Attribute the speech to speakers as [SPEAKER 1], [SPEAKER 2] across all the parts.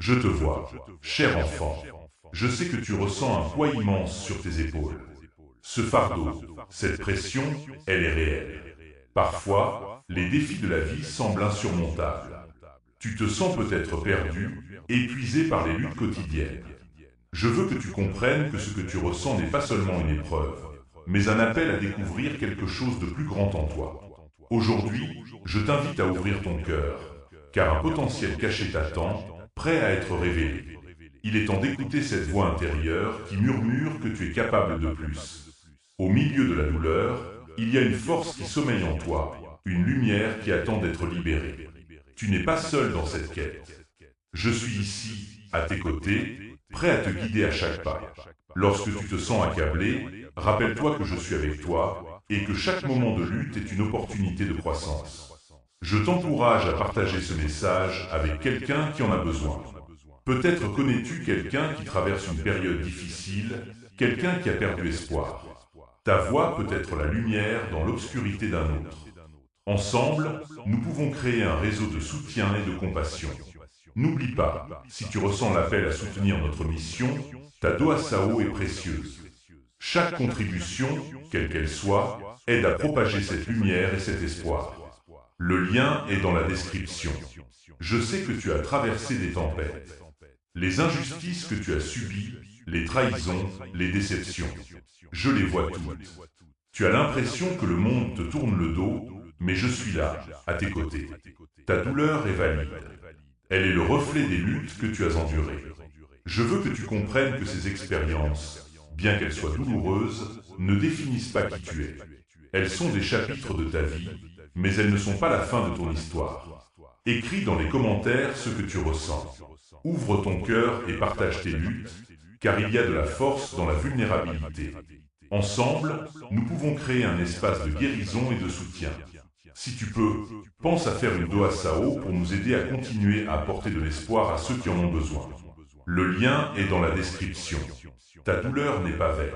[SPEAKER 1] Je te vois, cher enfant. Je sais que tu ressens un poids immense sur tes épaules. Ce fardeau, cette pression, elle est réelle. Parfois, les défis de la vie semblent insurmontables. Tu te sens peut-être perdu, épuisé par les luttes quotidiennes. Je veux que tu comprennes que ce que tu ressens n'est pas seulement une épreuve, mais un appel à découvrir quelque chose de plus grand en toi. Aujourd'hui, je t'invite à ouvrir ton cœur, car un potentiel caché t'attend, prêt à être révélé. Il est temps d'écouter cette voix intérieure qui murmure que tu es capable de plus. Au milieu de la douleur, il y a une force qui sommeille en toi, une lumière qui attend d'être libérée. Tu n'es pas seul dans cette quête. Je suis ici, à tes côtés, prêt à te guider à chaque pas. Lorsque tu te sens accablé, rappelle-toi que je suis avec toi et que chaque moment de lutte est une opportunité de croissance. Je t'encourage à partager ce message avec quelqu'un qui en a besoin. Peut-être connais-tu quelqu'un qui traverse une période difficile, quelqu'un qui a perdu espoir. Ta voix peut être la lumière dans l'obscurité d'un autre. Ensemble, nous pouvons créer un réseau de soutien et de compassion. N'oublie pas, si tu ressens l'appel à soutenir notre mission, ta doa Sao est précieuse. Chaque contribution, quelle qu'elle soit, aide à propager cette lumière et cet espoir. Le lien est dans la description. Je sais que tu as traversé des tempêtes. Les injustices que tu as subies, les trahisons, les déceptions. Je les vois toutes. Tu as l'impression que le monde te tourne le dos, mais je suis là, à tes côtés. Ta douleur est valide. Elle est le reflet des luttes que tu as endurées. Je veux que tu comprennes que ces expériences, bien qu'elles soient douloureuses, ne définissent pas qui tu es. Elles sont des chapitres de ta vie, mais elles ne sont pas la fin de ton histoire. Écris dans les commentaires ce que tu ressens. Ouvre ton cœur et partage tes luttes, car il y a de la force dans la vulnérabilité. Ensemble, nous pouvons créer un espace de guérison et de soutien. Si tu peux, pense à faire une doa Sao pour nous aider à continuer à apporter de l'espoir à ceux qui en ont besoin. Le lien est dans la description. Ta douleur n'est pas vaine.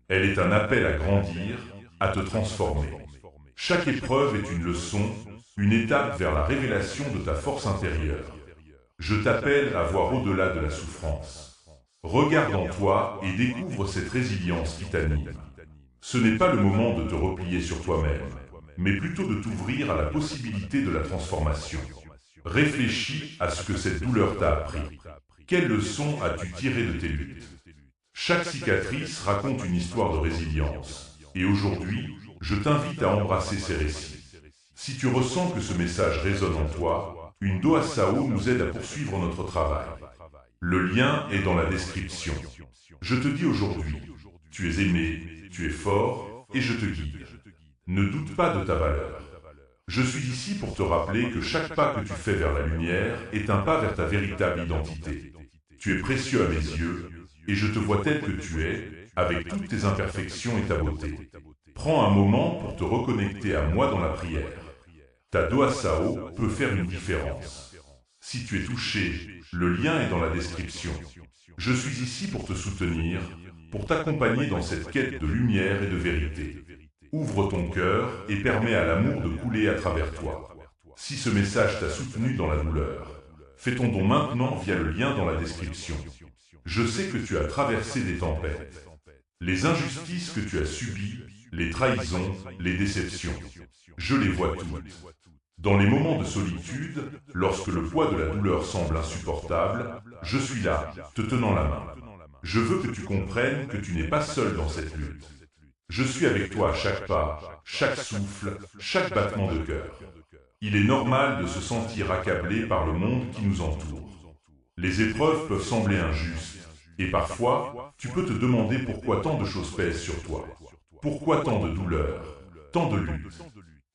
[SPEAKER 1] Elle est un appel à grandir, à te transformer. Chaque épreuve est une leçon, une étape vers la révélation de ta force intérieure. Je t'appelle à voir au-delà de la souffrance. Regarde en toi et découvre cette résilience qui t'anime. Ce n'est pas le moment de te replier sur toi-même, mais plutôt de t'ouvrir à la possibilité de la transformation. Réfléchis à ce que cette douleur t'a appris. Quelles leçons as-tu tirées de tes luttes? Chaque cicatrice raconte une histoire de résilience. Et aujourd'hui, je t'invite à embrasser ces récits. Si tu ressens que ce message résonne en toi, une doa Sao nous aide à poursuivre notre travail. Le lien est dans la description. Je te dis aujourd'hui, tu es aimé, tu es fort, et je te guide. Ne doute pas de ta valeur. Je suis ici pour te rappeler que chaque pas que tu fais vers la lumière est un pas vers ta véritable identité. Tu es précieux à mes yeux, et je te vois tel que tu es, avec toutes tes imperfections et ta beauté. Prends un moment pour te reconnecter à moi dans la prière. Ta doa Sao peut faire une différence. Si tu es touché, le lien est dans la description. Je suis ici pour te soutenir, pour t'accompagner dans cette quête de lumière et de vérité. Ouvre ton cœur et permets à l'amour de couler à travers toi. Si ce message t'a soutenu dans la douleur, fais ton don maintenant via le lien dans la description. Je sais que tu as traversé des tempêtes. Les injustices que tu as subies, les trahisons, les déceptions. Je les vois toutes. Dans les moments de solitude, lorsque le poids de la douleur semble insupportable, je suis là, te tenant la main. Je veux que tu comprennes que tu n'es pas seul dans cette lutte. Je suis avec toi à chaque pas, chaque souffle, chaque battement de cœur. Il est normal de se sentir accablé par le monde qui nous entoure. Les épreuves peuvent sembler injustes, et parfois, tu peux te demander pourquoi tant de choses pèsent sur toi. Pourquoi tant de douleurs, tant de luttes.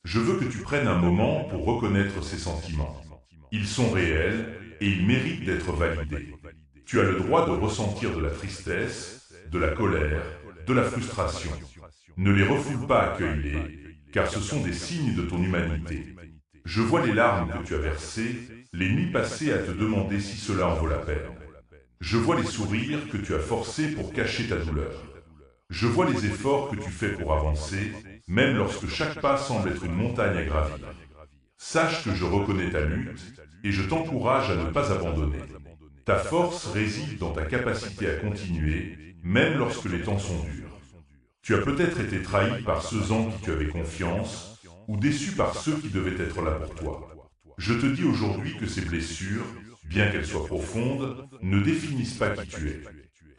[SPEAKER 1] Je veux que tu prennes un moment pour reconnaître ces sentiments. Ils sont réels et ils méritent d'être validés. Tu as le droit de ressentir de la tristesse, de la colère, de la frustration. Ne les refoule pas, accueille-les, car ce sont des signes de ton humanité. Je vois les larmes que tu as versées, les nuits passées à te demander si cela en vaut la peine. Je vois les sourires que tu as forcés pour cacher ta douleur. Je vois les efforts que tu fais pour avancer, même lorsque chaque pas semble être une montagne à gravir. Sache que je reconnais ta lutte et je t'encourage à ne pas abandonner. Ta force réside dans ta capacité à continuer, même lorsque les temps sont durs. Tu as peut-être été trahi par ceux en qui tu avais confiance, ou déçu par ceux qui devaient être là pour toi. Je te dis aujourd'hui que ces blessures, bien qu'elles soient profondes, ne définissent pas qui tu es.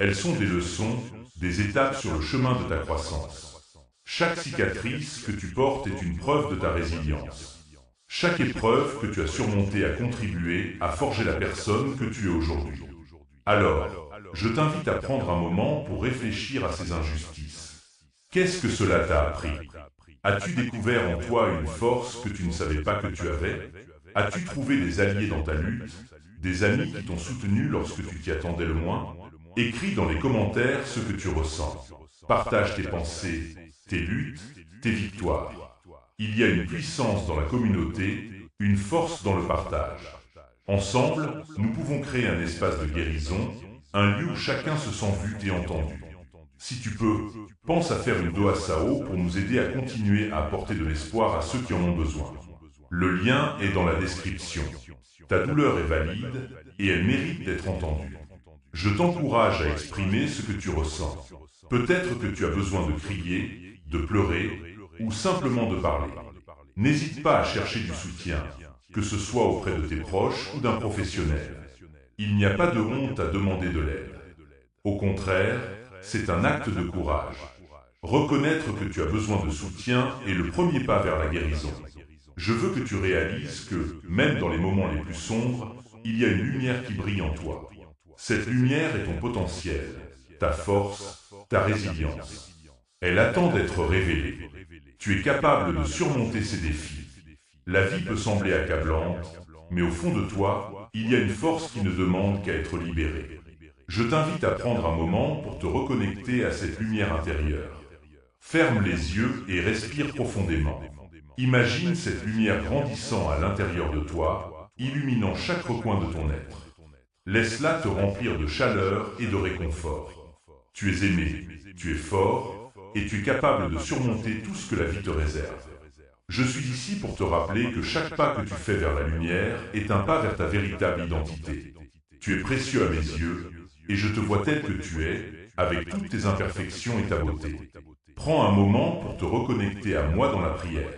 [SPEAKER 1] Elles sont des leçons, des étapes sur le chemin de ta croissance. Chaque cicatrice que tu portes est une preuve de ta résilience. Chaque épreuve que tu as surmontée a contribué à forger la personne que tu es aujourd'hui. Alors, je t'invite à prendre un moment pour réfléchir à ces injustices. Qu'est-ce que cela t'a appris? As-tu découvert en toi une force que tu ne savais pas que tu avais? As-tu trouvé des alliés dans ta lutte? Des amis qui t'ont soutenu lorsque tu t'y attendais le moins? Écris dans les commentaires ce que tu ressens. Partage tes pensées, tes luttes, tes victoires. Il y a une puissance dans la communauté, une force dans le partage. Ensemble, nous pouvons créer un espace de guérison, un lieu où chacun se sent vu et entendu. Si tu peux, pense à faire une Doa Sao pour nous aider à continuer à apporter de l'espoir à ceux qui en ont besoin. Le lien est dans la description. Ta douleur est valide et elle mérite d'être entendue. Je t'encourage à exprimer ce que tu ressens. Peut-être que tu as besoin de crier, de pleurer ou simplement de parler. N'hésite pas à chercher du soutien, que ce soit auprès de tes proches ou d'un professionnel. Il n'y a pas de honte à demander de l'aide. Au contraire, c'est un acte de courage. Reconnaître que tu as besoin de soutien est le premier pas vers la guérison. Je veux que tu réalises que, même dans les moments les plus sombres, il y a une lumière qui brille en toi. Cette lumière est ton potentiel, ta force, ta résilience. Elle attend d'être révélée. Tu es capable de surmonter ces défis. La vie peut sembler accablante, mais au fond de toi, il y a une force qui ne demande qu'à être libérée. Je t'invite à prendre un moment pour te reconnecter à cette lumière intérieure. Ferme les yeux et respire profondément. Imagine cette lumière grandissant à l'intérieur de toi, illuminant chaque recoin de ton être. Laisse-la te remplir de chaleur et de réconfort. Tu es aimé, tu es fort, et tu es capable de surmonter tout ce que la vie te réserve. Je suis ici pour te rappeler que chaque pas que tu fais vers la lumière est un pas vers ta véritable identité. Tu es précieux à mes yeux, et je te vois tel que tu es, avec toutes tes imperfections et ta beauté. Prends un moment pour te reconnecter à moi dans la prière.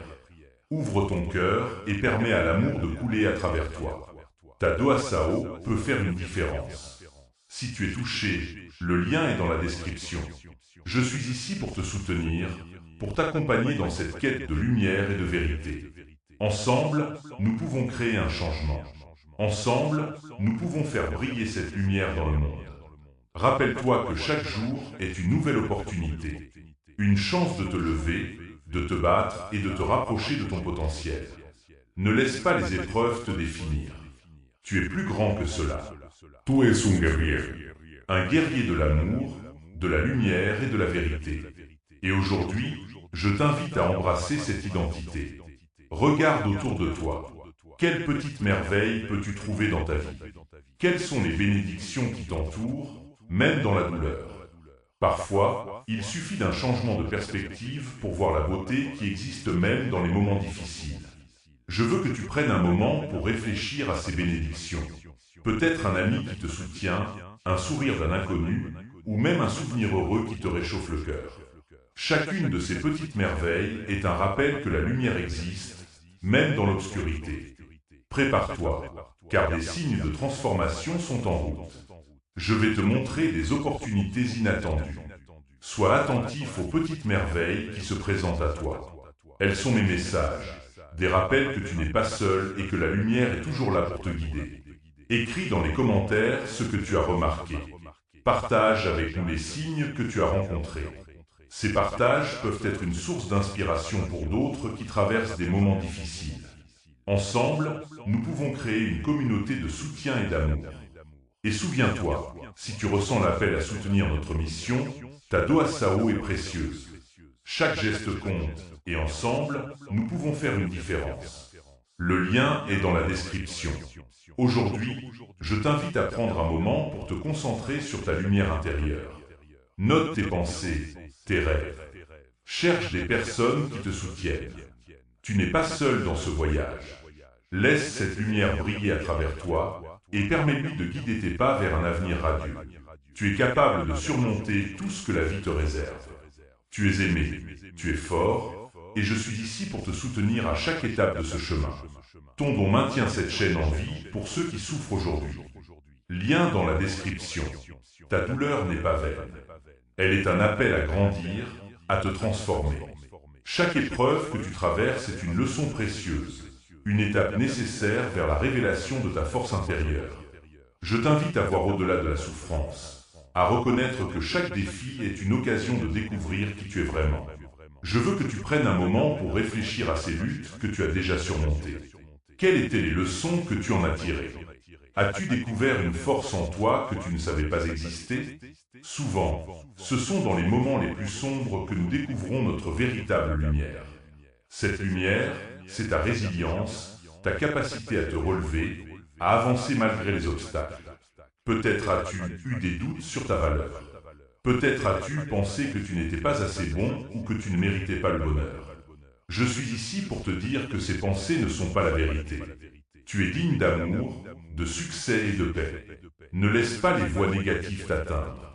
[SPEAKER 1] Ouvre ton cœur et permets à l'amour de couler à travers toi. Ta Doa Sao peut faire une différence. Si tu es touché, le lien est dans la description. Je suis ici pour te soutenir, pour t'accompagner dans cette quête de lumière et de vérité. Ensemble, nous pouvons créer un changement. Ensemble, nous pouvons faire briller cette lumière dans le monde. Rappelle-toi que chaque jour est une nouvelle opportunité, une chance de te lever, de te battre et de te rapprocher de ton potentiel. Ne laisse pas les épreuves te définir. Tu es plus grand que cela.
[SPEAKER 2] Tú es un guerrier.
[SPEAKER 1] Un guerrier de l'amour, de la lumière et de la vérité. Et aujourd'hui, je t'invite à embrasser cette identité. Regarde autour de toi. Quelle petite merveille peux-tu trouver dans ta vie? Quelles sont les bénédictions qui t'entourent, même dans la douleur? Parfois, il suffit d'un changement de perspective pour voir la beauté qui existe même dans les moments difficiles. Je veux que tu prennes un moment pour réfléchir à ces bénédictions. Peut-être un ami qui te soutient, un sourire d'un inconnu, ou même un souvenir heureux qui te réchauffe le cœur. Chacune de ces petites merveilles est un rappel que la lumière existe, même dans l'obscurité. Prépare-toi, car des signes de transformation sont en route. Je vais te montrer des opportunités inattendues. Sois attentif aux petites merveilles qui se présentent à toi. Elles sont mes messages, des rappels que tu n'es pas seul et que la lumière est toujours là pour te guider. Écris dans les commentaires ce que tu as remarqué. Partage avec nous les signes que tu as rencontrés. Ces partages peuvent être une source d'inspiration pour d'autres qui traversent des moments difficiles. Ensemble, nous pouvons créer une communauté de soutien et d'amour. Et souviens-toi, si tu ressens l'appel à soutenir notre mission, ta Doa Sao est précieuse. Chaque geste compte, et ensemble, nous pouvons faire une différence. Le lien est dans la description. Aujourd'hui, je t'invite à prendre un moment pour te concentrer sur ta lumière intérieure. Note tes pensées, tes rêves. Cherche des personnes qui te soutiennent. Tu n'es pas seul dans ce voyage. Laisse cette lumière briller à travers toi et permets-lui de guider tes pas vers un avenir radieux. Tu es capable de surmonter tout ce que la vie te réserve. Tu es aimé, tu es fort, et je suis ici pour te soutenir à chaque étape de ce chemin. Ton don maintient cette chaîne en vie pour ceux qui souffrent aujourd'hui. Lien dans la description. Ta douleur n'est pas vaine. Elle est un appel à grandir, à te transformer. Chaque épreuve que tu traverses est une leçon précieuse, une étape nécessaire vers la révélation de ta force intérieure. Je t'invite à voir au-delà de la souffrance, à reconnaître que chaque défi est une occasion de découvrir qui tu es vraiment. Je veux que tu prennes un moment pour réfléchir à ces luttes que tu as déjà surmontées. Quelles étaient les leçons que tu en as tirées? As-tu découvert une force en toi que tu ne savais pas exister? Souvent, ce sont dans les moments les plus sombres que nous découvrons notre véritable lumière. Cette lumière, c'est ta résilience, ta capacité à te relever, à avancer malgré les obstacles. Peut-être as-tu eu des doutes sur ta valeur. Peut-être as-tu pensé que tu n'étais pas assez bon ou que tu ne méritais pas le bonheur. Je suis ici pour te dire que ces pensées ne sont pas la vérité. Tu es digne d'amour, de succès et de paix. Ne laisse pas les voix négatives t'atteindre.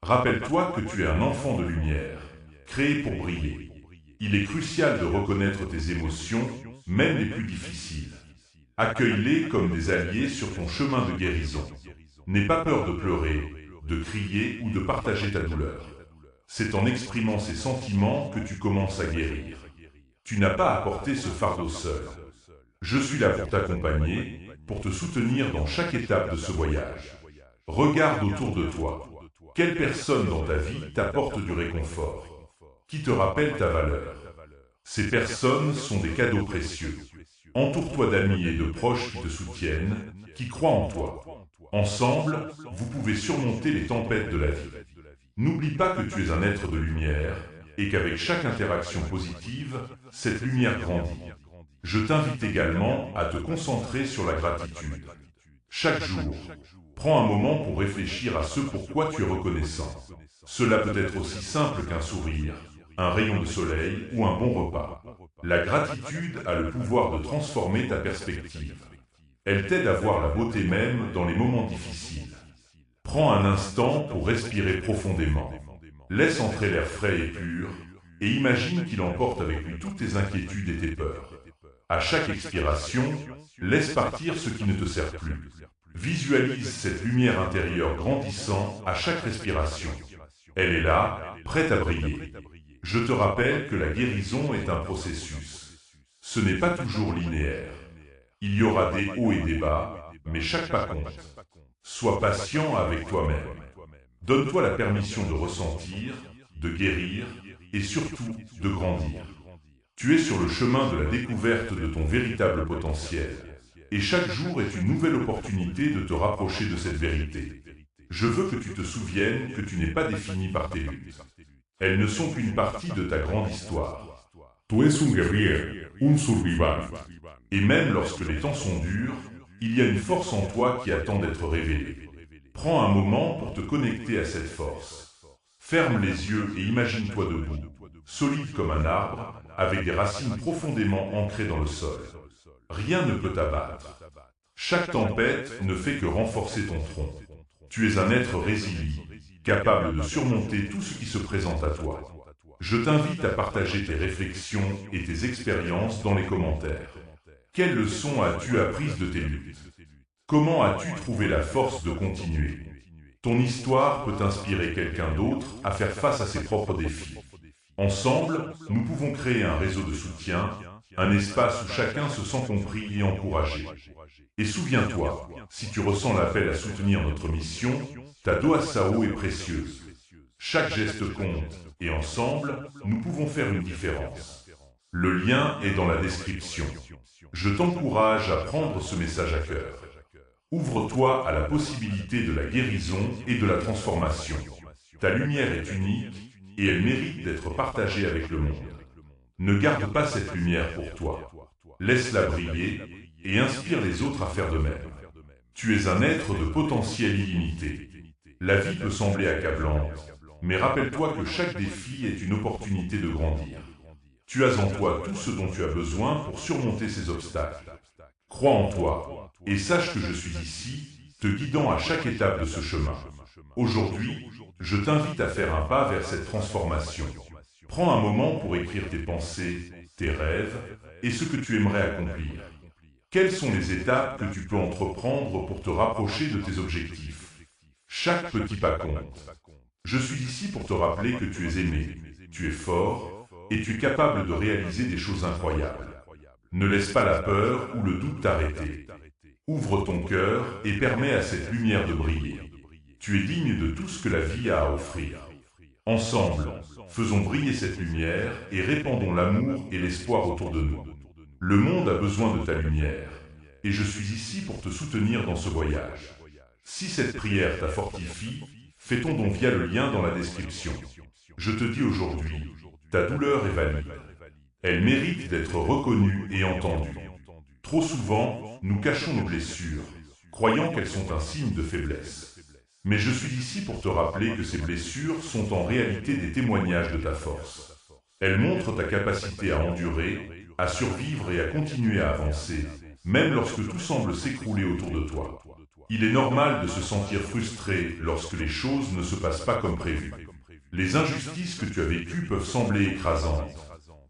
[SPEAKER 1] Rappelle-toi que tu es un enfant de lumière, créé pour briller. Il est crucial de reconnaître tes émotions, même les plus difficiles. Accueille-les comme des alliés sur ton chemin de guérison. N'aie pas peur de pleurer, de crier ou de partager ta douleur. C'est en exprimant ces sentiments que tu commences à guérir. Tu n'as pas à porter ce fardeau seul. Je suis là pour t'accompagner, pour te soutenir dans chaque étape de ce voyage. Regarde autour de toi. Quelle personne dans ta vie t'apporte du réconfort? Qui te rappelle ta valeur? Ces personnes sont des cadeaux précieux. Entoure-toi d'amis et de proches qui te soutiennent, qui croient en toi. Ensemble, vous pouvez surmonter les tempêtes de la vie. N'oublie pas que tu es un être de lumière et qu'avec chaque interaction positive, cette lumière grandit. Je t'invite également à te concentrer sur la gratitude. Chaque jour, prends un moment pour réfléchir à ce pourquoi tu es reconnaissant. Cela peut être aussi simple qu'un sourire, un rayon de soleil ou un bon repas. La gratitude a le pouvoir de transformer ta perspective. Elle t'aide à voir la beauté même dans les moments difficiles. Prends un instant pour respirer profondément. Laisse entrer l'air frais et pur et imagine qu'il emporte avec lui toutes tes inquiétudes et tes peurs. À chaque expiration, laisse partir ce qui ne te sert plus. Visualise cette lumière intérieure grandissant à chaque respiration. Elle est là, prête à briller. Je te rappelle que la guérison est un processus. Ce n'est pas toujours linéaire. Il y aura des hauts et des bas, mais chaque pas compte. Sois patient avec toi-même. Donne-toi la permission de ressentir, de guérir et surtout de grandir. Tu es sur le chemin de la découverte de ton véritable potentiel. Et chaque jour est une nouvelle opportunité de te rapprocher de cette vérité. Je veux que tu te souviennes que tu n'es pas défini par tes luttes. Elles ne sont qu'une partie de ta grande histoire.
[SPEAKER 2] Tú es un guerrier, un survivant.
[SPEAKER 1] Et même lorsque les temps sont durs, il y a une force en toi qui attend d'être révélée. Prends un moment pour te connecter à cette force. Ferme les yeux et imagine-toi debout, solide comme un arbre, avec des racines profondément ancrées dans le sol. Rien ne peut t'abattre. Chaque tempête ne fait que renforcer ton tronc. Tu es un être résilient, capable de surmonter tout ce qui se présente à toi. Je t'invite à partager tes réflexions et tes expériences dans les commentaires. Quelles leçons as-tu apprises de tes luttes? Comment as-tu trouvé la force de continuer? Ton histoire peut inspirer quelqu'un d'autre à faire face à ses propres défis. Ensemble, nous pouvons créer un réseau de soutien, un espace où chacun se sent compris et encouragé. Et souviens-toi, si tu ressens l'appel à soutenir notre mission, ta Doa Sao est précieuse. Chaque geste compte, et ensemble, nous pouvons faire une différence. Le lien est dans la description. Je t'encourage à prendre ce message à cœur. Ouvre-toi à la possibilité de la guérison et de la transformation. Ta lumière est unique et elle mérite d'être partagée avec le monde. Ne garde pas cette lumière pour toi. Laisse-la briller et inspire les autres à faire de même. Tu es un être de potentiel illimité. La vie peut sembler accablante, mais rappelle-toi que chaque défi est une opportunité de grandir. Tu as en toi tout ce dont tu as besoin pour surmonter ces obstacles. Crois en toi, et sache que je suis ici, te guidant à chaque étape de ce chemin. Aujourd'hui, je t'invite à faire un pas vers cette transformation. Prends un moment pour écrire tes pensées, tes rêves et ce que tu aimerais accomplir. Quelles sont les étapes que tu peux entreprendre pour te rapprocher de tes objectifs? Chaque petit pas compte. Je suis ici pour te rappeler que tu es aimé, tu es fort et tu es capable de réaliser des choses incroyables. Ne laisse pas la peur ou le doute t'arrêter. Ouvre ton cœur et permets à cette lumière de briller. Tu es digne de tout ce que la vie a à offrir. Ensemble, faisons briller cette lumière et répandons l'amour et l'espoir autour de nous. Le monde a besoin de ta lumière, et je suis ici pour te soutenir dans ce voyage. Si cette prière t'a fortifié, fais ton don via le lien dans la description. Je te dis aujourd'hui, ta douleur est valide. Elle mérite d'être reconnue et entendue. Trop souvent, nous cachons nos blessures, croyant qu'elles sont un signe de faiblesse. Mais je suis ici pour te rappeler que ces blessures sont en réalité des témoignages de ta force. Elles montrent ta capacité à endurer, à survivre et à continuer à avancer, même lorsque tout semble s'écrouler autour de toi. Il est normal de se sentir frustré lorsque les choses ne se passent pas comme prévu. Les injustices que tu as vécues peuvent sembler écrasantes,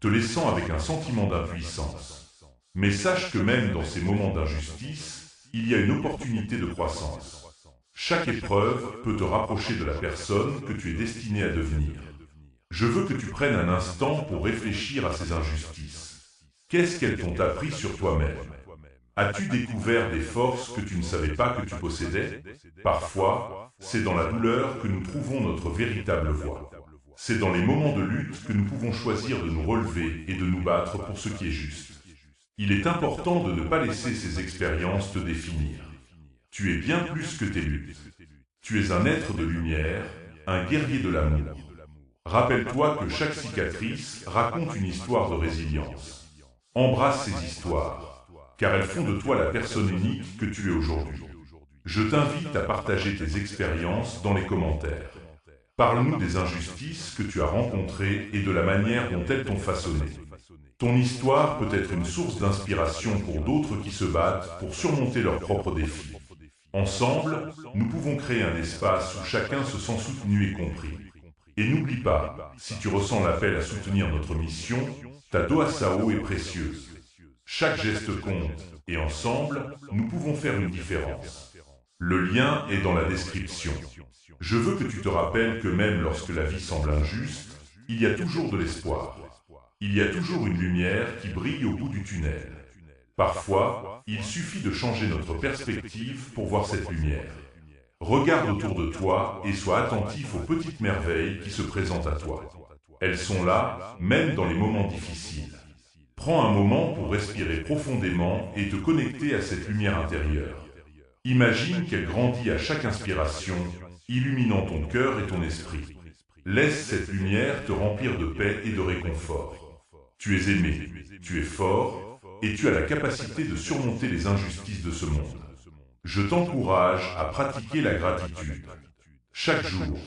[SPEAKER 1] te laissant avec un sentiment d'impuissance. Mais sache que même dans ces moments d'injustice, il y a une opportunité de croissance. Chaque épreuve peut te rapprocher de la personne que tu es destiné à devenir. Je veux que tu prennes un instant pour réfléchir à ces injustices. Qu'est-ce qu'elles t'ont appris sur toi-même? As-tu découvert des forces que tu ne savais pas que tu possédais? Parfois, c'est dans la douleur que nous trouvons notre véritable voie. C'est dans les moments de lutte que nous pouvons choisir de nous relever et de nous battre pour ce qui est juste. Il est important de ne pas laisser ces expériences te définir. Tu es bien plus que tes luttes. Tu es un être de lumière, un guerrier de l'amour. Rappelle-toi que chaque cicatrice raconte une histoire de résilience. Embrasse ces histoires, car elles font de toi la personne unique que tu es aujourd'hui. Je t'invite à partager tes expériences dans les commentaires. Parle-nous des injustices que tu as rencontrées et de la manière dont elles t'ont façonné. Ton histoire peut être une source d'inspiration pour d'autres qui se battent pour surmonter leurs propres défis. Ensemble, nous pouvons créer un espace où chacun se sent soutenu et compris. Et n'oublie pas, si tu ressens l'appel à soutenir notre mission, ta doa Sao est précieuse. Chaque geste compte, et ensemble, nous pouvons faire une différence. Le lien est dans la description. Je veux que tu te rappelles que même lorsque la vie semble injuste, il y a toujours de l'espoir. Il y a toujours une lumière qui brille au bout du tunnel. Parfois, il suffit de changer notre perspective pour voir cette lumière. Regarde autour de toi et sois attentif aux petites merveilles qui se présentent à toi. Elles sont là, même dans les moments difficiles. Prends un moment pour respirer profondément et te connecter à cette lumière intérieure. Imagine qu'elle grandit à chaque inspiration, illuminant ton cœur et ton esprit. Laisse cette lumière te remplir de paix et de réconfort. Tu es aimé, tu es fort, et tu as la capacité de surmonter les injustices de ce monde. Je t'encourage à pratiquer la gratitude. Chaque jour,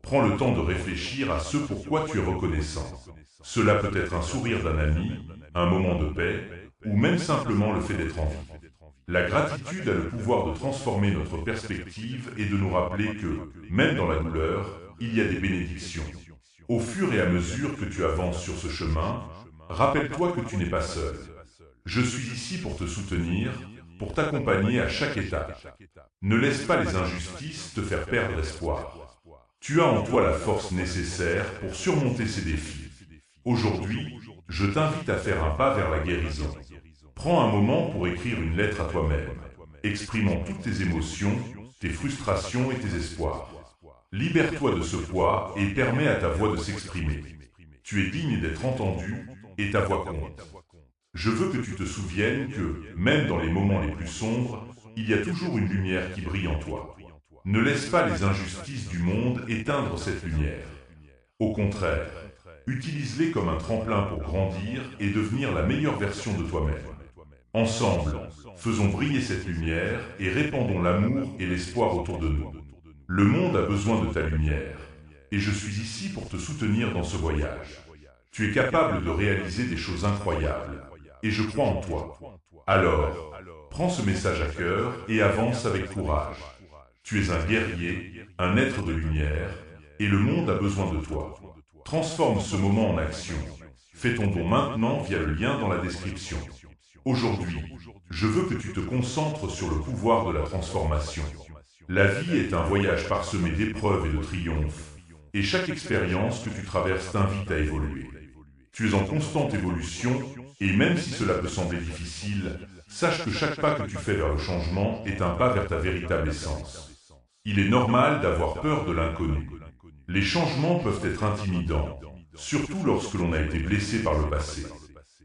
[SPEAKER 1] prends le temps de réfléchir à ce pourquoi tu es reconnaissant. Cela peut être un sourire d'un ami, un moment de paix, ou même simplement le fait d'être en vie. La gratitude a le pouvoir de transformer notre perspective et de nous rappeler que, même dans la douleur, il y a des bénédictions. Au fur et à mesure que tu avances sur ce chemin, rappelle-toi que tu n'es pas seul. Je suis ici pour te soutenir, pour t'accompagner à chaque étape. Ne laisse pas les injustices te faire perdre espoir. Tu as en toi la force nécessaire pour surmonter ces défis. Aujourd'hui, je t'invite à faire un pas vers la guérison. Prends un moment pour écrire une lettre à toi-même, exprimant toutes tes émotions, tes frustrations et tes espoirs. Libère-toi de ce poids et permets à ta voix de s'exprimer. Tu es digne d'être entendu et ta voix compte. Je veux que tu te souviennes que, même dans les moments les plus sombres, il y a toujours une lumière qui brille en toi. Ne laisse pas les injustices du monde éteindre cette lumière. Au contraire, utilise-les comme un tremplin pour grandir et devenir la meilleure version de toi-même. Ensemble, faisons briller cette lumière et répandons l'amour et l'espoir autour de nous. Le monde a besoin de ta lumière, et je suis ici pour te soutenir dans ce voyage. Tu es capable de réaliser des choses incroyables. et je crois en toi. Alors, prends ce message à cœur et avance avec courage. Tu es un guerrier, un être de lumière, et le monde a besoin de toi. Transforme ce moment en action. Fais ton don maintenant via le lien dans la description. Aujourd'hui, je veux que tu te concentres sur le pouvoir de la transformation. La vie est un voyage parsemé d'épreuves et de triomphes, et chaque expérience que tu traverses t'invite à évoluer. Tu es en constante évolution, et même si cela peut sembler difficile, sache que chaque pas que tu fais vers le changement est un pas vers ta véritable essence. Il est normal d'avoir peur de l'inconnu. Les changements peuvent être intimidants, surtout lorsque l'on a été blessé par le passé.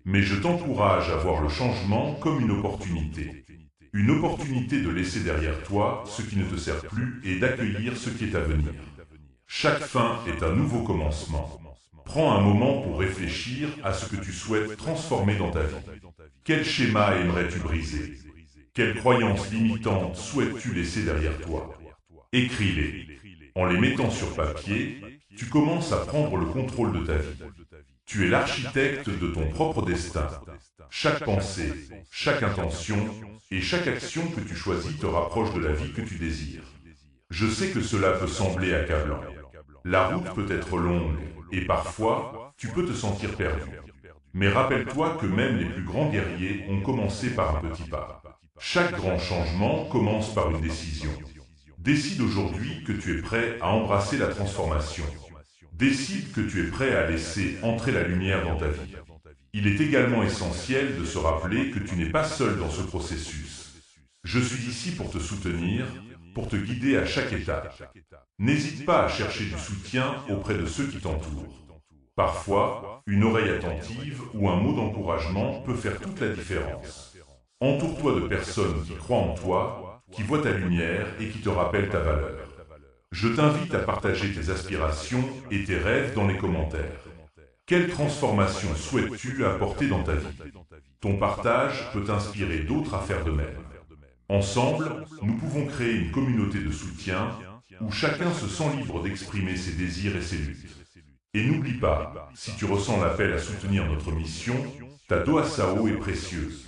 [SPEAKER 1] Mais je t'encourage à voir le changement comme une opportunité. Une opportunité de laisser derrière toi ce qui ne te sert plus et d'accueillir ce qui est à venir. Chaque fin est un nouveau commencement. Prends un moment pour réfléchir à ce que tu souhaites transformer dans ta vie. Quel schéma aimerais-tu briser? Quelles croyances limitantes souhaites-tu laisser derrière toi? Écris-les. En les mettant sur papier, tu commences à prendre le contrôle de ta vie. Tu es l'architecte de ton propre destin. Chaque pensée, chaque intention et chaque action que tu choisis te rapproche de la vie que tu désires. Je sais que cela peut sembler accablant. La route peut être longue et parfois, tu peux te sentir perdu. Mais rappelle-toi que même les plus grands guerriers ont commencé par un petit pas. Chaque grand changement commence par une décision. Décide aujourd'hui que tu es prêt à embrasser la transformation. Décide que tu es prêt à laisser entrer la lumière dans ta vie. Il est également essentiel de se rappeler que tu n'es pas seul dans ce processus. Je suis ici pour te soutenir, pour te guider à chaque étape. N'hésite pas à chercher du soutien auprès de ceux qui t'entourent. Parfois, une oreille attentive ou un mot d'encouragement peut faire toute la différence. Entoure-toi de personnes qui croient en toi, qui voient ta lumière et qui te rappellent ta valeur. Je t'invite à partager tes aspirations et tes rêves dans les commentaires. Quelle transformation souhaites-tu apporter dans ta vie? Ton partage peut inspirer d'autres à faire de même. Ensemble, nous pouvons créer une communauté de soutien où chacun se sent libre d'exprimer ses désirs et ses luttes. Et n'oublie pas, si tu ressens l'appel à soutenir notre mission, ta doa Sao est précieuse.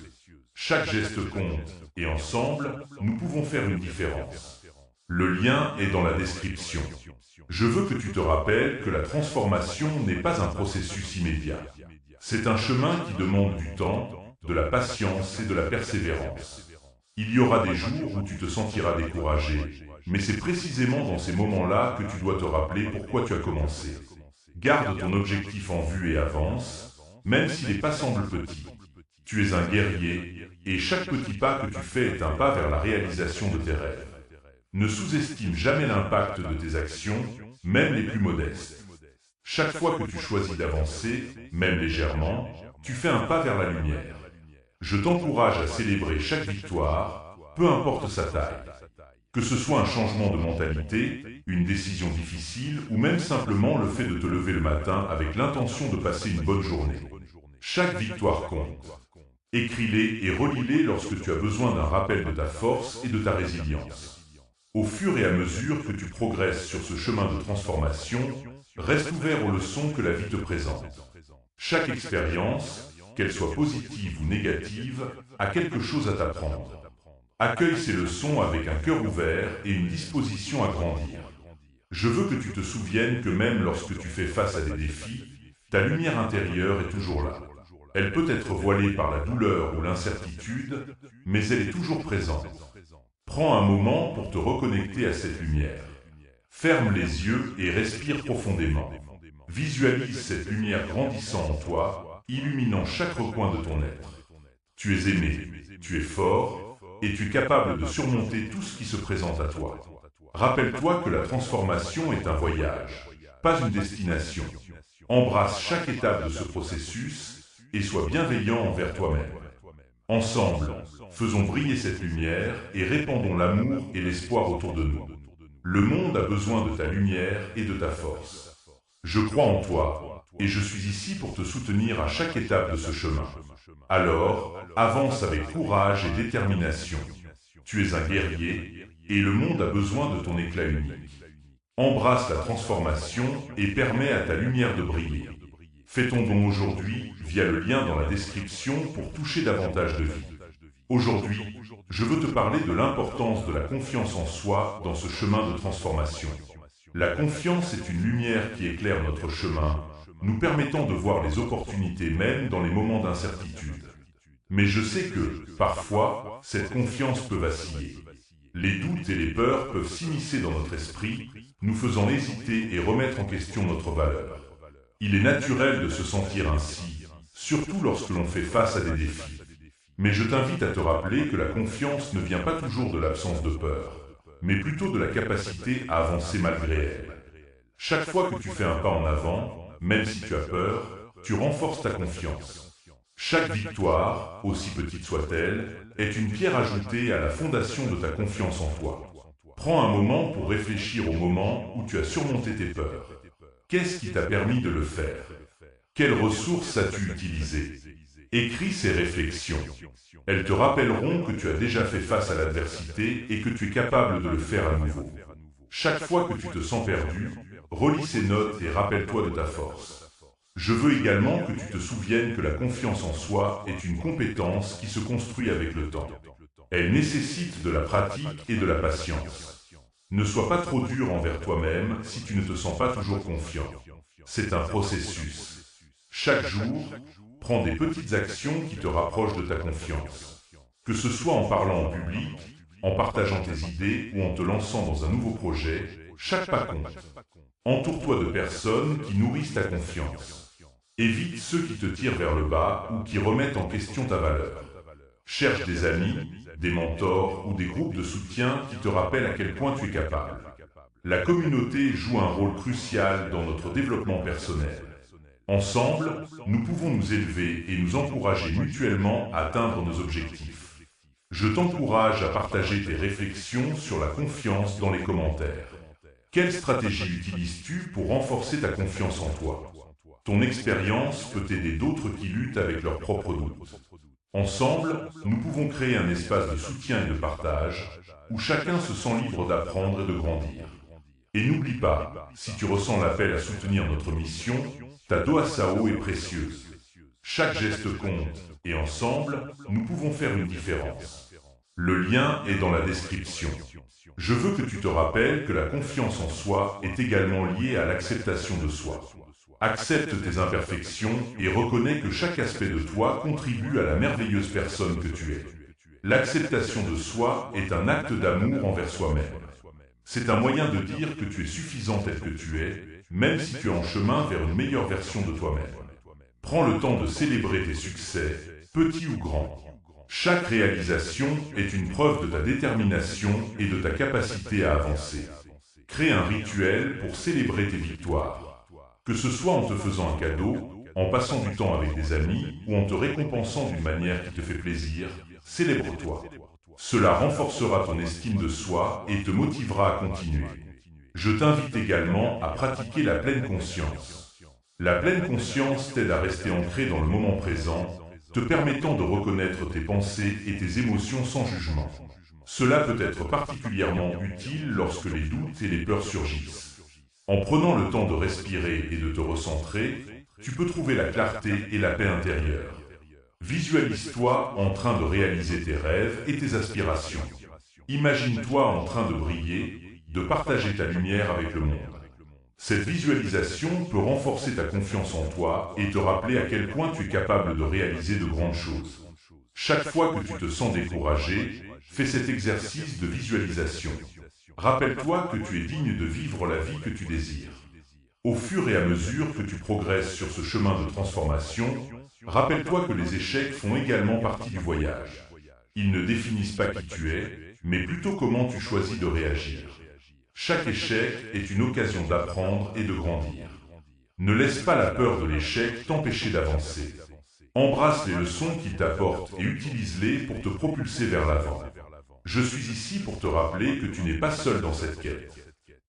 [SPEAKER 1] Chaque geste compte, et ensemble, nous pouvons faire une différence. Le lien est dans la description. Je veux que tu te rappelles que la transformation n'est pas un processus immédiat. C'est un chemin qui demande du temps, de la patience et de la persévérance. Il y aura des jours où tu te sentiras découragé, mais c'est précisément dans ces moments-là que tu dois te rappeler pourquoi tu as commencé. Garde ton objectif en vue et avance, même si les pas semblent petits. Tu es un guerrier, et chaque petit pas que tu fais est un pas vers la réalisation de tes rêves. Ne sous-estime jamais l'impact de tes actions, même les plus modestes. Chaque fois que tu choisis d'avancer, même légèrement, tu fais un pas vers la lumière. Je t'encourage à célébrer chaque victoire, peu importe sa taille. Que ce soit un changement de mentalité, une décision difficile ou même simplement le fait de te lever le matin avec l'intention de passer une bonne journée. Chaque victoire compte. Écris-les et relis-les lorsque tu as besoin d'un rappel de ta force et de ta résilience. Au fur et à mesure que tu progresses sur ce chemin de transformation, reste ouvert aux leçons que la vie te présente. Chaque expérience, qu'elle soit positive ou négative, a quelque chose à t'apprendre. Accueille ces leçons avec un cœur ouvert et une disposition à grandir. Je veux que tu te souviennes que même lorsque tu fais face à des défis, ta lumière intérieure est toujours là. Elle peut être voilée par la douleur ou l'incertitude, mais elle est toujours présente. Prends un moment pour te reconnecter à cette lumière. Ferme les yeux et respire profondément. Visualise cette lumière grandissant en toi, illuminant chaque recoin de ton être. Tu es aimé, tu es fort, et tu es capable de surmonter tout ce qui se présente à toi. Rappelle-toi que la transformation est un voyage, pas une destination. Embrasse chaque étape de ce processus et sois bienveillant envers toi-même. Ensemble, faisons briller cette lumière et répandons l'amour et l'espoir autour de nous. Le monde a besoin de ta lumière et de ta force. Je crois en toi et je suis ici pour te soutenir à chaque étape de ce chemin. Alors, avance avec courage et détermination. Tu es un guerrier et le monde a besoin de ton éclat unique. Embrasse la transformation et permets à ta lumière de briller. Fais ton don aujourd'hui via le lien dans la description pour toucher davantage de vie. Aujourd'hui, je veux te parler de l'importance de la confiance en soi dans ce chemin de transformation. La confiance est une lumière qui éclaire notre chemin, nous permettant de voir les opportunités même dans les moments d'incertitude. Mais je sais que, parfois, cette confiance peut vaciller. Les doutes et les peurs peuvent s'immiscer dans notre esprit, nous faisant hésiter et remettre en question notre valeur. Il est naturel de se sentir ainsi, surtout lorsque l'on fait face à des défis. Mais je t'invite à te rappeler que la confiance ne vient pas toujours de l'absence de peur, mais plutôt de la capacité à avancer malgré elle. Chaque fois que tu fais un pas en avant, même si tu as peur, tu renforces ta confiance. Chaque victoire, aussi petite soit-elle, est une pierre ajoutée à la fondation de ta confiance en toi. Prends un moment pour réfléchir au moment où tu as surmonté tes peurs. Qu'est-ce qui t'a permis de le faire? Quelles ressources as-tu utilisées? Écris ces réflexions. Elles te rappelleront que tu as déjà fait face à l'adversité et que tu es capable de le faire à nouveau. Chaque fois que tu te sens perdu, relis ces notes et rappelle-toi de ta force. Je veux également que tu te souviennes que la confiance en soi est une compétence qui se construit avec le temps. Elle nécessite de la pratique et de la patience. Ne sois pas trop dur envers toi-même si tu ne te sens pas toujours confiant. C'est un processus. Chaque jour, prends des petites actions qui te rapprochent de ta confiance. Que ce soit en parlant en public, en partageant tes idées ou en te lançant dans un nouveau projet, chaque pas compte. Entoure-toi de personnes qui nourrissent ta confiance. Évite ceux qui te tirent vers le bas ou qui remettent en question ta valeur. Cherche des amis, des mentors ou des groupes de soutien qui te rappellent à quel point tu es capable. La communauté joue un rôle crucial dans notre développement personnel. Ensemble, nous pouvons nous élever et nous encourager mutuellement à atteindre nos objectifs. Je t'encourage à partager tes réflexions sur la confiance dans les commentaires. Quelle stratégie utilises-tu pour renforcer ta confiance en toi? Ton expérience peut aider d'autres qui luttent avec leurs propres doutes. Ensemble, nous pouvons créer un espace de soutien et de partage où chacun se sent libre d'apprendre et de grandir. Et n'oublie pas, si tu ressens l'appel à soutenir notre mission, ta doa Sao est précieuse. Chaque geste compte et ensemble, nous pouvons faire une différence. Le lien est dans la description. Je veux que tu te rappelles que la confiance en soi est également liée à l'acceptation de soi. Accepte tes imperfections et reconnais que chaque aspect de toi contribue à la merveilleuse personne que tu es. L'acceptation de soi est un acte d'amour envers soi-même. C'est un moyen de dire que tu es suffisant tel que tu es, même si tu es en chemin vers une meilleure version de toi-même. Prends le temps de célébrer tes succès, petits ou grands. Chaque réalisation est une preuve de ta détermination et de ta capacité à avancer. Crée un rituel pour célébrer tes victoires. Que ce soit en te faisant un cadeau, en passant du temps avec des amis ou en te récompensant d'une manière qui te fait plaisir, célèbre-toi. Cela renforcera ton estime de soi et te motivera à continuer. Je t'invite également à pratiquer la pleine conscience. La pleine conscience t'aide à rester ancré dans le moment présent, te permettant de reconnaître tes pensées et tes émotions sans jugement. Cela peut être particulièrement utile lorsque les doutes et les peurs surgissent. En prenant le temps de respirer et de te recentrer, tu peux trouver la clarté et la paix intérieure. Visualise-toi en train de réaliser tes rêves et tes aspirations. Imagine-toi en train de briller, de partager ta lumière avec le monde. Cette visualisation peut renforcer ta confiance en toi et te rappeler à quel point tu es capable de réaliser de grandes choses. Chaque fois que tu te sens découragé, fais cet exercice de visualisation. Rappelle-toi que tu es digne de vivre la vie que tu désires. Au fur et à mesure que tu progresses sur ce chemin de transformation, rappelle-toi que les échecs font également partie du voyage. Ils ne définissent pas qui tu es, mais plutôt comment tu choisis de réagir. Chaque échec est une occasion d'apprendre et de grandir. Ne laisse pas la peur de l'échec t'empêcher d'avancer. Embrasse les leçons qu'il t'apporte et utilise-les pour te propulser vers l'avant. Je suis ici pour te rappeler que tu n'es pas seul dans cette quête.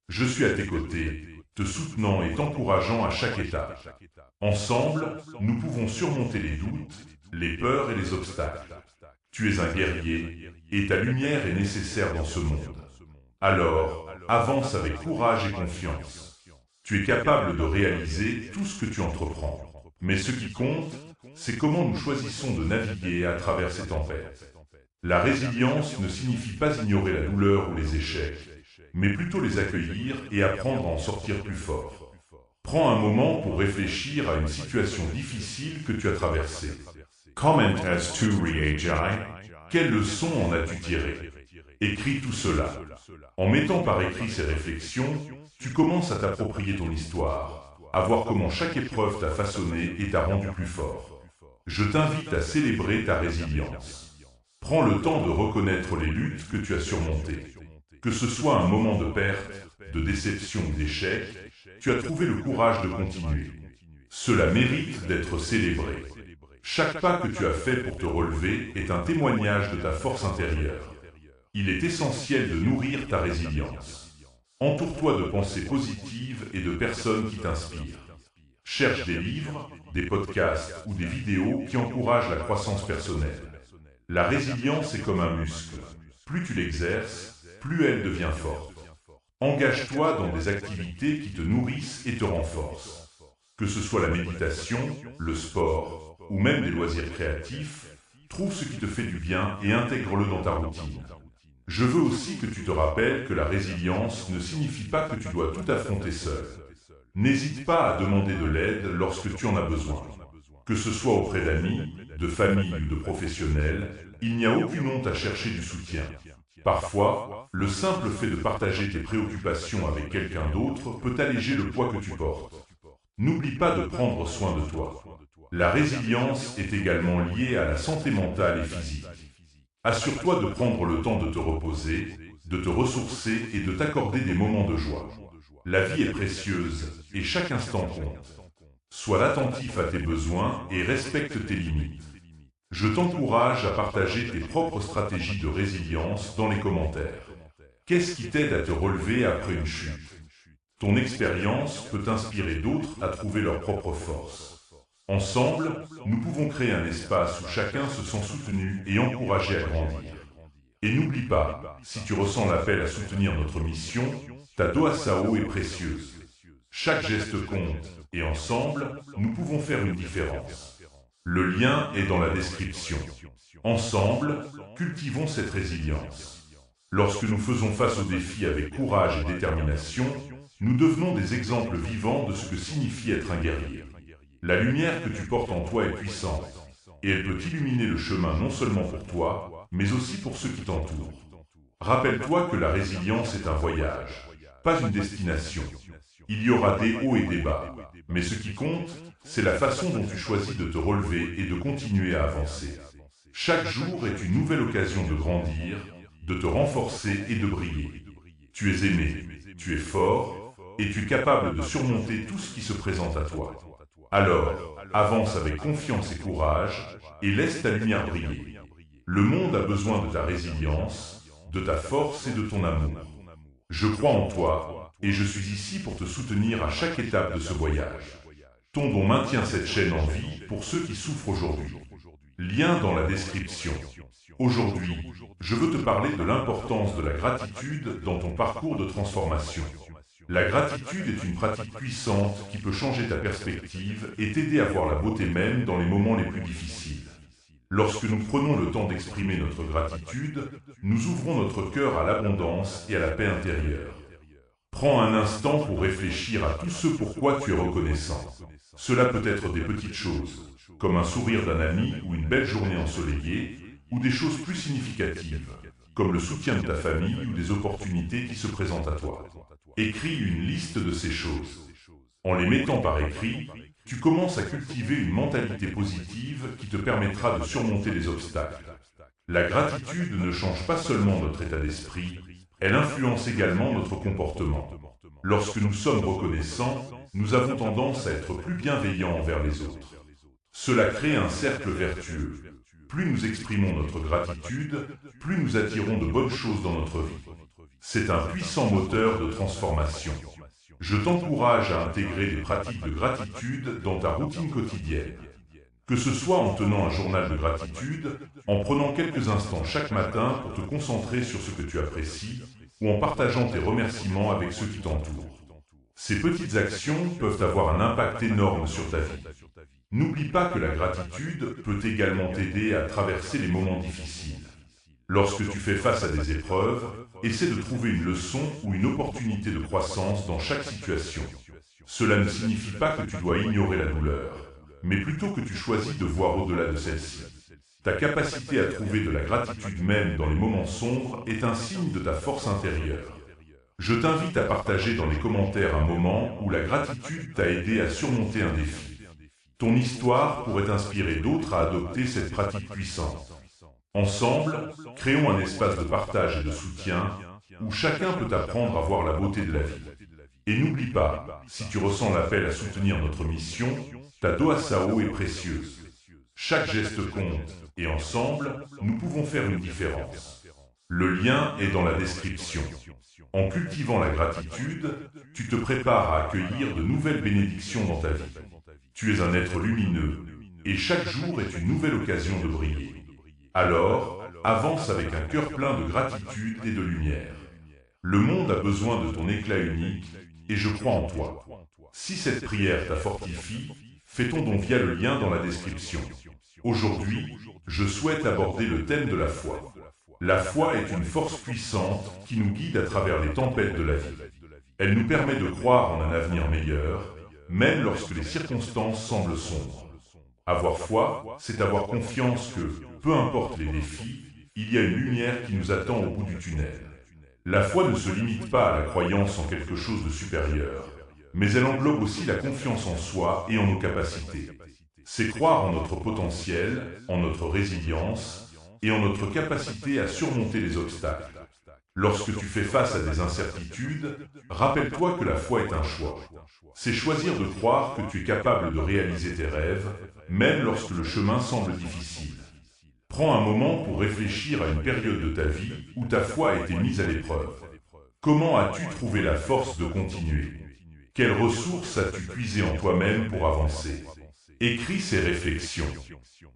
[SPEAKER 1] Je suis à tes côtés, te soutenant et t'encourageant à chaque étape. Ensemble, nous pouvons surmonter les doutes, les peurs et les obstacles. Tu es un guerrier et ta lumière est nécessaire dans ce monde. Alors, avance avec courage et confiance. Tu es capable de réaliser tout ce que tu entreprends. Mais ce qui compte, c'est comment nous choisissons de naviguer à travers ces tempêtes. La résilience ne signifie pas ignorer la douleur ou les échecs, mais plutôt les accueillir et apprendre à en sortir plus fort. Prends un moment pour réfléchir à une situation difficile que tu as traversée.
[SPEAKER 2] Comment as-tu réagi?
[SPEAKER 1] Quelles leçons en as-tu tirées? Écris tout cela. En mettant par écrit ces réflexions, tu commences à t'approprier ton histoire, à voir comment chaque épreuve t'a façonné et t'a rendu plus fort. Je t'invite à célébrer ta résilience. Prends le temps de reconnaître les luttes que tu as surmontées. Que ce soit un moment de perte, de déception ou d'échec, tu as trouvé le courage de continuer. Cela mérite d'être célébré. Chaque pas que tu as fait pour te relever est un témoignage de ta force intérieure. Il est essentiel de nourrir ta résilience. Entoure-toi de pensées positives et de personnes qui t'inspirent. Cherche des livres, des podcasts ou des vidéos qui encouragent la croissance personnelle. La résilience est comme un muscle. Plus tu l'exerces, plus elle devient forte. Engage-toi dans des activités qui te nourrissent et te renforcent. Que ce soit la méditation, le sport ou même des loisirs créatifs, trouve ce qui te fait du bien et intègre-le dans ta routine. Je veux aussi que tu te rappelles que la résilience ne signifie pas que tu dois tout affronter seul. N'hésite pas à demander de l'aide lorsque tu en as besoin. Que ce soit auprès d'amis, de famille ou de professionnels, il n'y a aucune honte à chercher du soutien. Parfois, le simple fait de partager tes préoccupations avec quelqu'un d'autre peut alléger le poids que tu portes. N'oublie pas de prendre soin de toi. La résilience est également liée à la santé mentale et physique. Assure-toi de prendre le temps de te reposer, de te ressourcer et de t'accorder des moments de joie. La vie est précieuse et chaque instant compte. Sois attentif à tes besoins et respecte tes limites. Je t'encourage à partager tes propres stratégies de résilience dans les commentaires. Qu'est-ce qui t'aide à te relever après une chute? Ton expérience peut inspirer d'autres à trouver leur propre force. Ensemble, nous pouvons créer un espace où chacun se sent soutenu et encouragé à grandir. Et n'oublie pas, si tu ressens l'appel à soutenir notre mission, ta doa sao est précieuse. Chaque geste compte, et ensemble, nous pouvons faire une différence. Le lien est dans la description. Ensemble, cultivons cette résilience. Lorsque nous faisons face aux défis avec courage et détermination, nous devenons des exemples vivants de ce que signifie être un guerrier. La lumière que tu portes en toi est puissante, et elle peut illuminer le chemin non seulement pour toi, mais aussi pour ceux qui t'entourent. Rappelle-toi que la résilience est un voyage, pas une destination. Il y aura des hauts et des bas, mais ce qui compte, c'est la façon dont tu choisis de te relever et de continuer à avancer. Chaque jour est une nouvelle occasion de grandir, de te renforcer et de briller. Tu es aimé, tu es fort, et tu es capable de surmonter tout ce qui se présente à toi. Alors, avance avec confiance et courage, et laisse ta lumière briller. Le monde a besoin de ta résilience, de ta force et de ton amour. Je crois en toi, et je suis ici pour te soutenir à chaque étape de ce voyage. Ton don maintient cette chaîne en vie pour ceux qui souffrent aujourd'hui. Lien dans la description. Aujourd'hui, je veux te parler de l'importance de la gratitude dans ton parcours de transformation. La gratitude est une pratique puissante qui peut changer ta perspective et t'aider à voir la beauté même dans les moments les plus difficiles. Lorsque nous prenons le temps d'exprimer notre gratitude, nous ouvrons notre cœur à l'abondance et à la paix intérieure. Prends un instant pour réfléchir à tout ce pourquoi tu es reconnaissant. Cela peut être des petites choses, comme un sourire d'un ami ou une belle journée ensoleillée, ou des choses plus significatives, comme le soutien de ta famille ou des opportunités qui se présentent à toi. Écris une liste de ces choses. En les mettant par écrit, tu commences à cultiver une mentalité positive qui te permettra de surmonter les obstacles. La gratitude ne change pas seulement notre état d'esprit, elle influence également notre comportement. Lorsque nous sommes reconnaissants, nous avons tendance à être plus bienveillants envers les autres. Cela crée un cercle vertueux. Plus nous exprimons notre gratitude, plus nous attirons de bonnes choses dans notre vie. C'est un puissant moteur de transformation. Je t'encourage à intégrer des pratiques de gratitude dans ta routine quotidienne. Que ce soit en tenant un journal de gratitude, en prenant quelques instants chaque matin pour te concentrer sur ce que tu apprécies, ou en partageant tes remerciements avec ceux qui t'entourent. Ces petites actions peuvent avoir un impact énorme sur ta vie. N'oublie pas que la gratitude peut également t'aider à traverser les moments difficiles. Lorsque tu fais face à des épreuves, essaie de trouver une leçon ou une opportunité de croissance dans chaque situation. Cela ne signifie pas que tu dois ignorer la douleur, mais plutôt que tu choisis de voir au-delà de celle-ci. Ta capacité à trouver de la gratitude même dans les moments sombres est un signe de ta force intérieure. Je t'invite à partager dans les commentaires un moment où la gratitude t'a aidé à surmonter un défi. Ton histoire pourrait inspirer d'autres à adopter cette pratique puissante. Ensemble, créons un espace de partage et de soutien où chacun peut apprendre à voir la beauté de la vie. Et n'oublie pas, si tu ressens l'appel à soutenir notre mission, ta Doa Sao est précieuse. Chaque geste compte, et ensemble, nous pouvons faire une différence. Le lien est dans la description. En cultivant la gratitude, tu te prépares à accueillir de nouvelles bénédictions dans ta vie. Tu es un être lumineux, et chaque jour est une nouvelle occasion de briller. Alors, avance avec un cœur plein de gratitude et de lumière. Le monde a besoin de ton éclat unique, et je crois en toi. Si cette prière t'a fortifié, fais ton don via le lien dans la description. Aujourd'hui, je souhaite aborder le thème de la foi. La foi est une force puissante qui nous guide à travers les tempêtes de la vie. Elle nous permet de croire en un avenir meilleur, même lorsque les circonstances semblent sombres. Avoir foi, c'est avoir confiance que, peu importe les défis, il y a une lumière qui nous attend au bout du tunnel. La foi ne se limite pas à la croyance en quelque chose de supérieur, mais elle englobe aussi la confiance en soi et en nos capacités. C'est croire en notre potentiel, en notre résilience et en notre capacité à surmonter les obstacles. Lorsque tu fais face à des incertitudes, rappelle-toi que la foi est un choix. C'est choisir de croire que tu es capable de réaliser tes rêves, même lorsque le chemin semble difficile. Prends un moment pour réfléchir à une période de ta vie où ta foi a été mise à l'épreuve. Comment as-tu trouvé la force de continuer? Quelles ressources as-tu puisées en toi-même pour avancer? Écris ces réflexions.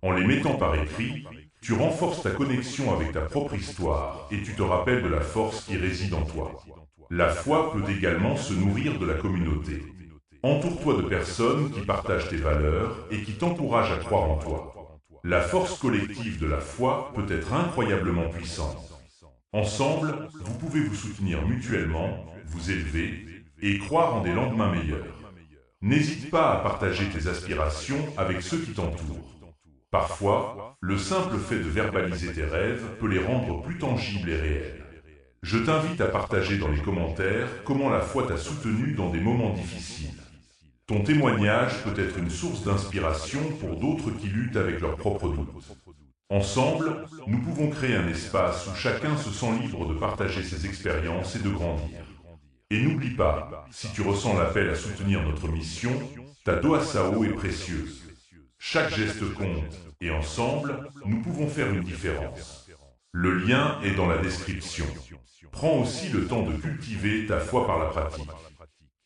[SPEAKER 1] En les mettant par écrit, tu renforces ta connexion avec ta propre histoire et tu te rappelles de la force qui réside en toi. La foi peut également se nourrir de la communauté. Entoure-toi de personnes qui partagent tes valeurs et qui t'encouragent à croire en toi. La force collective de la foi peut être incroyablement puissante. Ensemble, vous pouvez vous soutenir mutuellement, vous élever et croire en des lendemains meilleurs. N'hésite pas à partager tes aspirations avec ceux qui t'entourent. Parfois, le simple fait de verbaliser tes rêves peut les rendre plus tangibles et réels. Je t'invite à partager dans les commentaires comment la foi t'a soutenu dans des moments difficiles. Ton témoignage peut être une source d'inspiration pour d'autres qui luttent avec leurs propres doutes. Ensemble, nous pouvons créer un espace où chacun se sent libre de partager ses expériences et de grandir. Et n'oublie pas, si tu ressens l'appel à soutenir notre mission, ta Doa Sao est précieuse. Chaque geste compte, et ensemble, nous pouvons faire une différence. Le lien est dans la description. Prends aussi le temps de cultiver ta foi par la pratique.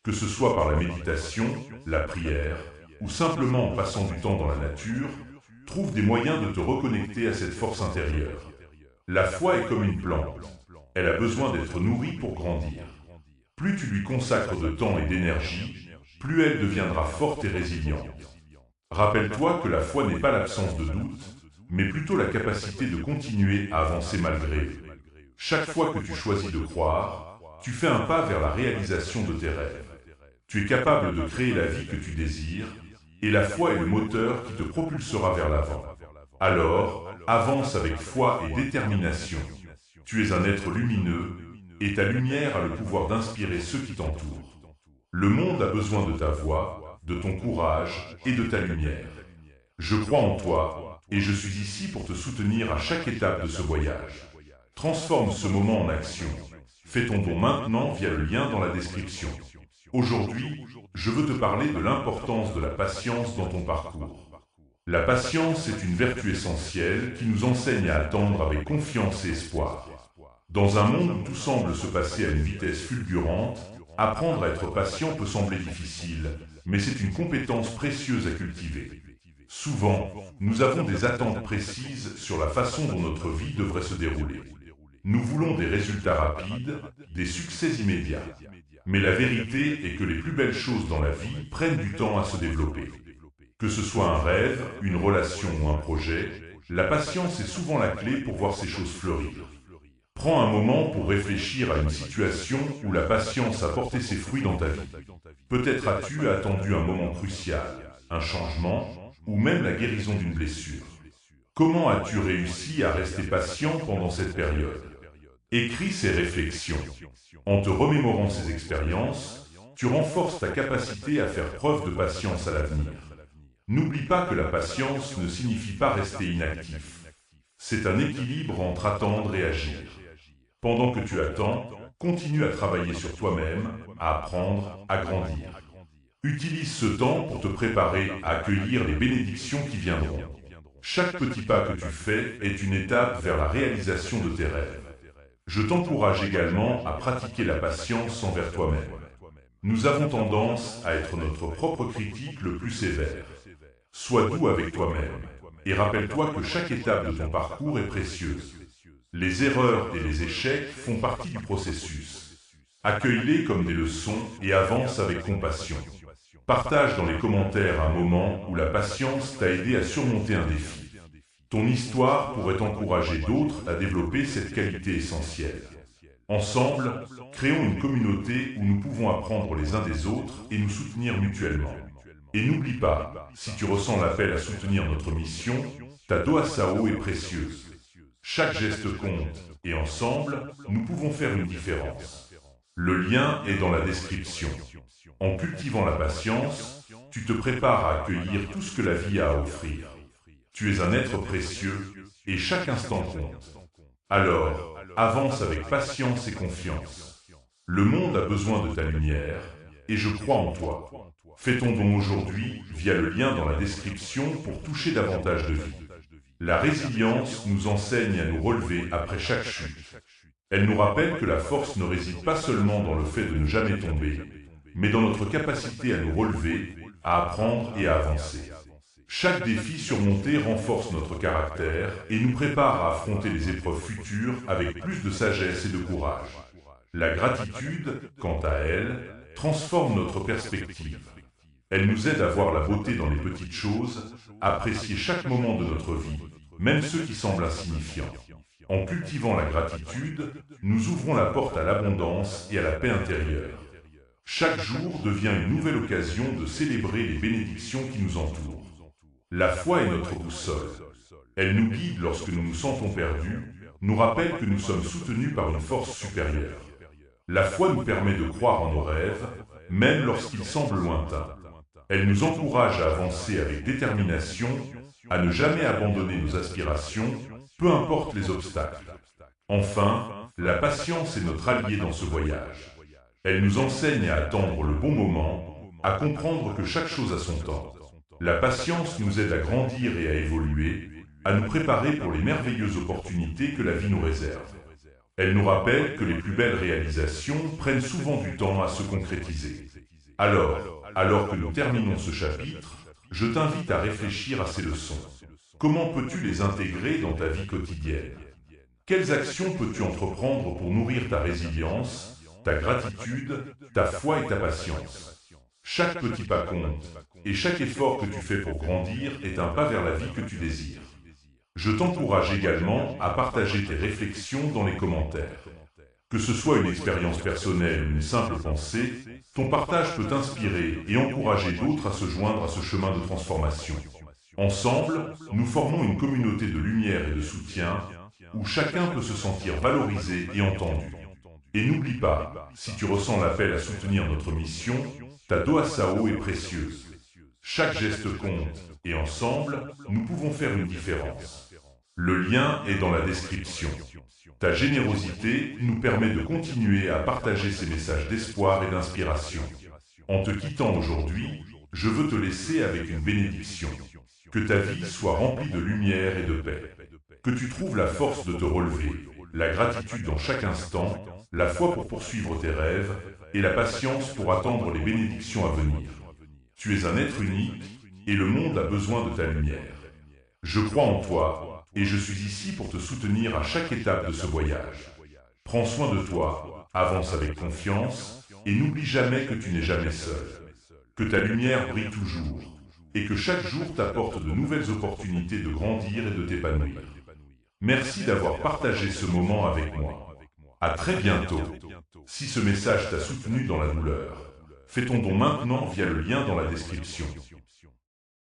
[SPEAKER 1] Que ce soit par la méditation, la prière, ou simplement en passant du temps dans la nature, trouve des moyens de te reconnecter à cette force intérieure. La foi est comme une plante. Elle a besoin d'être nourrie pour grandir. Plus tu lui consacres de temps et d'énergie, plus elle deviendra forte et résiliente. Rappelle-toi que la foi n'est pas l'absence de doute, mais plutôt la capacité de continuer à avancer malgré eux. Chaque fois que tu choisis de croire, tu fais un pas vers la réalisation de tes rêves. Tu es capable de créer la vie que tu désires, et la foi est le moteur qui te propulsera vers l'avant. Alors, avance avec foi et détermination. Tu es un être lumineux, et ta lumière a le pouvoir d'inspirer ceux qui t'entourent. Le monde a besoin de ta voix, de ton courage et de ta lumière. Je crois en toi, et je suis ici pour te soutenir à chaque étape de ce voyage. Transforme ce moment en action. Fais ton don maintenant via le lien dans la description. Aujourd'hui, je veux te parler de l'importance de la patience dans ton parcours. La patience est une vertu essentielle qui nous enseigne à attendre avec confiance et espoir. Dans un monde où tout semble se passer à une vitesse fulgurante, apprendre à être patient peut sembler difficile, mais c'est une compétence précieuse à cultiver. Souvent, nous avons des attentes précises sur la façon dont notre vie devrait se dérouler. Nous voulons des résultats rapides, des succès immédiats. Mais la vérité est que les plus belles choses dans la vie prennent du temps à se développer. Que ce soit un rêve, une relation ou un projet, la patience est souvent la clé pour voir ces choses fleurir. Prends un moment pour réfléchir à une situation où la patience a porté ses fruits dans ta vie. Peut-être as-tu attendu un moment crucial, un changement, ou même la guérison d'une blessure. Comment as-tu réussi à rester patient pendant cette période? Écris ces réflexions. En te remémorant ces expériences, tu renforces ta capacité à faire preuve de patience à l'avenir. N'oublie pas que la patience ne signifie pas rester inactif. C'est un équilibre entre attendre et agir. Pendant que tu attends, continue à travailler sur toi-même, à apprendre, à grandir. Utilise ce temps pour te préparer à accueillir les bénédictions qui viendront. Chaque petit pas que tu fais est une étape vers la réalisation de tes rêves. Je t'encourage également à pratiquer la patience envers toi-même. Nous avons tendance à être notre propre critique le plus sévère. Sois doux avec toi-même et rappelle-toi que chaque étape de ton parcours est précieuse. Les erreurs et les échecs font partie du processus. Accueille-les comme des leçons et avance avec compassion. Partage dans les commentaires un moment où la patience t'a aidé à surmonter un défi. Ton histoire pourrait encourager d'autres à développer cette qualité essentielle. Ensemble, créons une communauté où nous pouvons apprendre les uns des autres et nous soutenir mutuellement. Et n'oublie pas, si tu ressens l'appel à soutenir notre mission, ta Doa Sao est précieuse. Chaque geste compte, et ensemble, nous pouvons faire une différence. Le lien est dans la description. En cultivant la patience, tu te prépares à accueillir tout ce que la vie a à offrir. Tu es un être précieux, et chaque instant compte. Alors, avance avec patience et confiance. Le monde a besoin de ta lumière, et je crois en toi. Fais ton don aujourd'hui via le lien dans la description pour toucher davantage de vie. La résilience nous enseigne à nous relever après chaque chute. Elle nous rappelle que la force ne réside pas seulement dans le fait de ne jamais tomber, mais dans notre capacité à nous relever, à apprendre et à avancer. Chaque défi surmonté renforce notre caractère et nous prépare à affronter les épreuves futures avec plus de sagesse et de courage. La gratitude, quant à elle, transforme notre perspective. Elle nous aide à voir la beauté dans les petites choses, à apprécier chaque moment de notre vie, même ceux qui semblent insignifiants. En cultivant la gratitude, nous ouvrons la porte à l'abondance et à la paix intérieure. Chaque jour devient une nouvelle occasion de célébrer les bénédictions qui nous entourent. La foi est notre boussole. Elle nous guide lorsque nous nous sentons perdus, nous rappelle que nous sommes soutenus par une force supérieure. La foi nous permet de croire en nos rêves, même lorsqu'ils semblent lointains. Elle nous encourage à avancer avec détermination, à ne jamais abandonner nos aspirations, peu importe les obstacles. Enfin, la patience est notre allié dans ce voyage. Elle nous enseigne à attendre le bon moment, à comprendre que chaque chose a son temps. La patience nous aide à grandir et à évoluer, à nous préparer pour les merveilleuses opportunités que la vie nous réserve. Elle nous rappelle que les plus belles réalisations prennent souvent du temps à se concrétiser. Alors que nous terminons ce chapitre, je t'invite à réfléchir à ces leçons. Comment peux-tu les intégrer dans ta vie quotidienne? Quelles actions peux-tu entreprendre pour nourrir ta résilience, ta gratitude, ta foi et ta patience? Chaque petit pas compte, et chaque effort que tu fais pour grandir est un pas vers la vie que tu désires. Je t'encourage également à partager tes réflexions dans les commentaires. Que ce soit une expérience personnelle ou une simple pensée, ton partage peut t'inspirer et encourager d'autres à se joindre à ce chemin de transformation. Ensemble, nous formons une communauté de lumière et de soutien où chacun peut se sentir valorisé et entendu. Et n'oublie pas, si tu ressens l'appel à soutenir notre mission, ta Doa Sao est précieuse. Chaque geste compte, et ensemble, nous pouvons faire une différence. Le lien est dans la description. Ta générosité nous permet de continuer à partager ces messages d'espoir et d'inspiration. En te quittant aujourd'hui, je veux te laisser avec une bénédiction. Que ta vie soit remplie de lumière et de paix. Que tu trouves la force de te relever, la gratitude dans chaque instant, la foi pour poursuivre tes rêves et la patience pour attendre les bénédictions à venir. Tu es un être unique et le monde a besoin de ta lumière. Je crois en toi et je suis ici pour te soutenir à chaque étape de ce voyage. Prends soin de toi, avance avec confiance et n'oublie jamais que tu n'es jamais seul. Que ta lumière brille toujours. et que chaque jour t'apporte de nouvelles opportunités de grandir et de t'épanouir. Merci d'avoir partagé ce moment avec moi. À très bientôt. Si ce message t'a soutenu dans la douleur, fais ton don maintenant via le lien dans la description.